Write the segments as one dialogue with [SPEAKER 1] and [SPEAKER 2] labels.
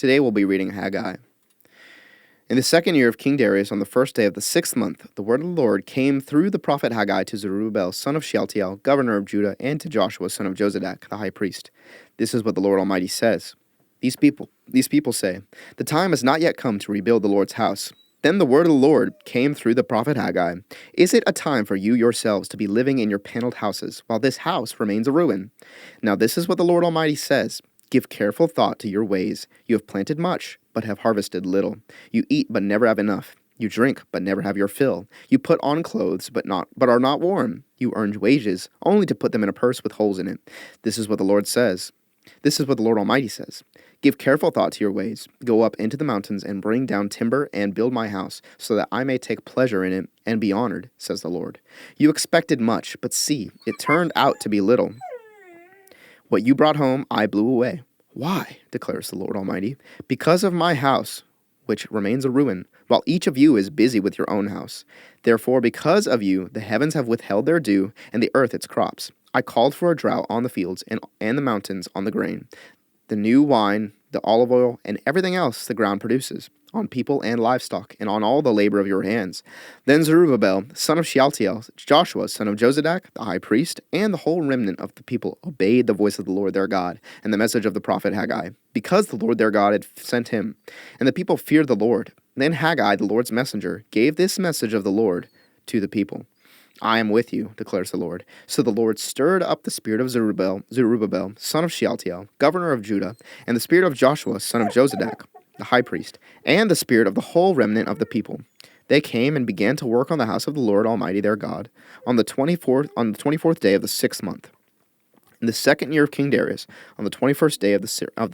[SPEAKER 1] Today we'll be reading Haggai. In the second year of King Darius, on the first day of the 6th month, the word of the Lord came through the prophet Haggai to Zerubbabel, son of Shealtiel, governor of Judah, and to Joshua, son of Jozadak, the high priest. This is what the Lord Almighty says. These people say, "The time has not yet come to rebuild the Lord's house." Then the word of the Lord came through the prophet Haggai. "Is it a time for you yourselves to be living in your paneled houses, while this house remains a ruin? Now this is what the Lord Almighty says. Give careful thought to your ways. You have planted much, but have harvested little. You eat, but never have enough. You drink, but never have your fill. You put on clothes, but are not warm. You earn wages, only to put them in a purse with holes in it. This is what the Lord says. This is what the Lord Almighty says. Give careful thought to your ways. Go up into the mountains and bring down timber and build my house, so that I may take pleasure in it and be honored, says the Lord. You expected much, but see, it turned out to be little. What you brought home, I blew away. Why, declares the Lord Almighty? Because of my house, which remains a ruin, while each of you is busy with your own house. Therefore, because of you, the heavens have withheld their dew, and the earth its crops. I called for a drought on the fields and the mountains on the grain, the new wine, the olive oil, and everything else the ground produces, on people and livestock, and on all the labor of your hands. Then Zerubbabel, son of Shealtiel, Joshua, son of Jozadak, the high priest, and the whole remnant of the people obeyed the voice of the Lord their God, and the message of the prophet Haggai, because the Lord their God had sent him. And the people feared the Lord. Then Haggai, the Lord's messenger, gave this message of the Lord to the people. I am with you, declares the Lord. So the Lord stirred up the spirit of Zerubbabel, son of Shealtiel, governor of Judah, and the spirit of Joshua, son of Jozadak, the high priest, and the spirit of the whole remnant of the people. They came and began to work on the house of the Lord Almighty their God on the 24th day of the 6th month. In the second year of King Darius, on the 21st day of the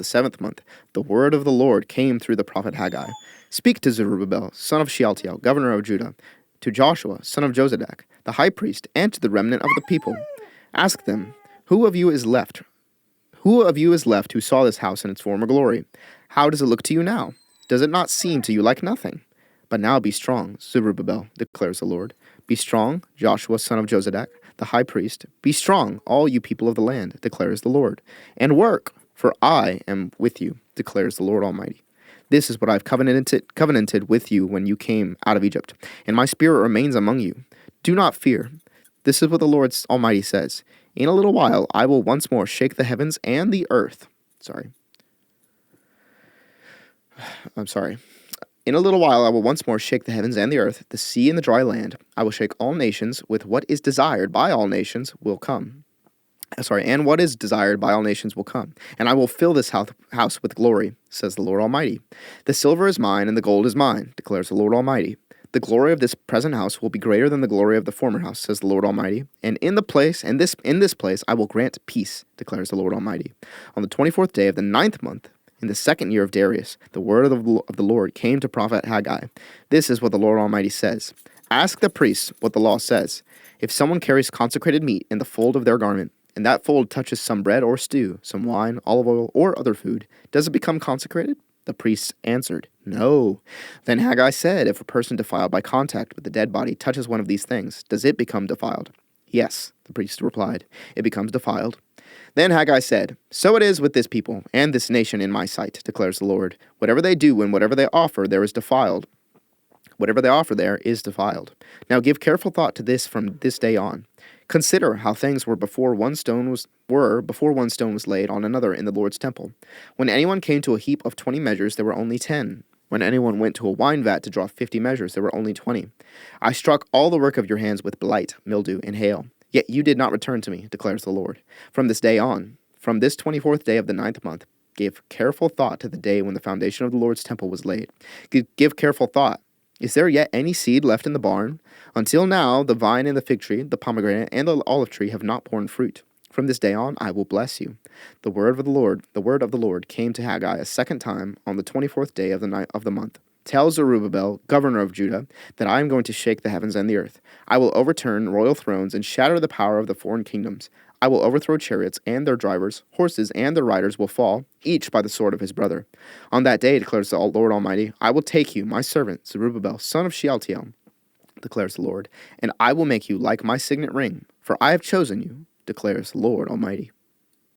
[SPEAKER 1] 7th month, the word of the Lord came through the prophet Haggai. Speak to Zerubbabel, son of Shealtiel, governor of Judah, to Joshua, son of Jozadak, the high priest, and to the remnant of the people. Ask them, who of you is left? Who of you is left who saw this house in its former glory? How does it look to you now? Does it not seem to you like nothing? But now be strong, Zerubbabel, declares the Lord. Be strong, Joshua, son of Jozadak, the high priest. Be strong, all you people of the land, declares the Lord. And work, for I am with you, declares the Lord Almighty. This is what I've covenanted with you when you came out of Egypt, and my spirit remains among you. Do not fear. This is what the Lord Almighty says. In a little while I will once more shake the heavens and the earth. In a little while I will once more shake the heavens and the earth, the sea and the dry land. I will shake all nations. With what is desired by all nations will come. And what is desired by all nations will come. And I will fill this house with glory, says the Lord Almighty. The silver is mine and the gold is mine, declares the Lord Almighty. The glory of this present house will be greater than the glory of the former house, says the Lord Almighty. And in this place I will grant peace, declares the Lord Almighty. On the 24th day of the 9th month, in the second year of Darius, the word of the Lord came to prophet Haggai. This is what the Lord Almighty says. Ask the priests what the law says. If someone carries consecrated meat in the fold of their garment, and that fold touches some bread or stew, some wine, olive oil, or other food, does it become consecrated? The priests answered, No. Then Haggai said, If a person defiled by contact with the dead body touches one of these things, does it become defiled? Yes, the priest replied, it becomes defiled. Then Haggai said, So it is with this people and this nation in my sight, declares the Lord. Whatever they do and whatever they offer there is defiled. Whatever they offer there is defiled. Now give careful thought to this from this day on. Consider how things were before one stone was laid on another in the Lord's temple. When anyone came to a heap of 20 measures, there were only 10. When anyone went to a wine vat to draw 50 measures, there were only 20. I struck all the work of your hands with blight, mildew, and hail. Yet you did not return to me, declares the Lord. From this day on, from this 24th day of the 9th month, give careful thought to the day when the foundation of the Lord's temple was laid. Give careful thought. Is there yet any seed left in the barn? Until now, the vine and the fig tree, the pomegranate, and the olive tree have not borne fruit. From this day on, I will bless you. The word of the Lord came to Haggai a second time on the 24th day of the month. Tell Zerubbabel, governor of Judah, that I am going to shake the heavens and the earth. I will overturn royal thrones and shatter the power of the foreign kingdoms. I will overthrow chariots and their drivers, horses and their riders will fall, each by the sword of his brother. On that day, declares the Lord Almighty, I will take you, my servant, Zerubbabel, son of Shealtiel, declares the Lord, and I will make you like my signet ring, for I have chosen you, declares the Lord Almighty.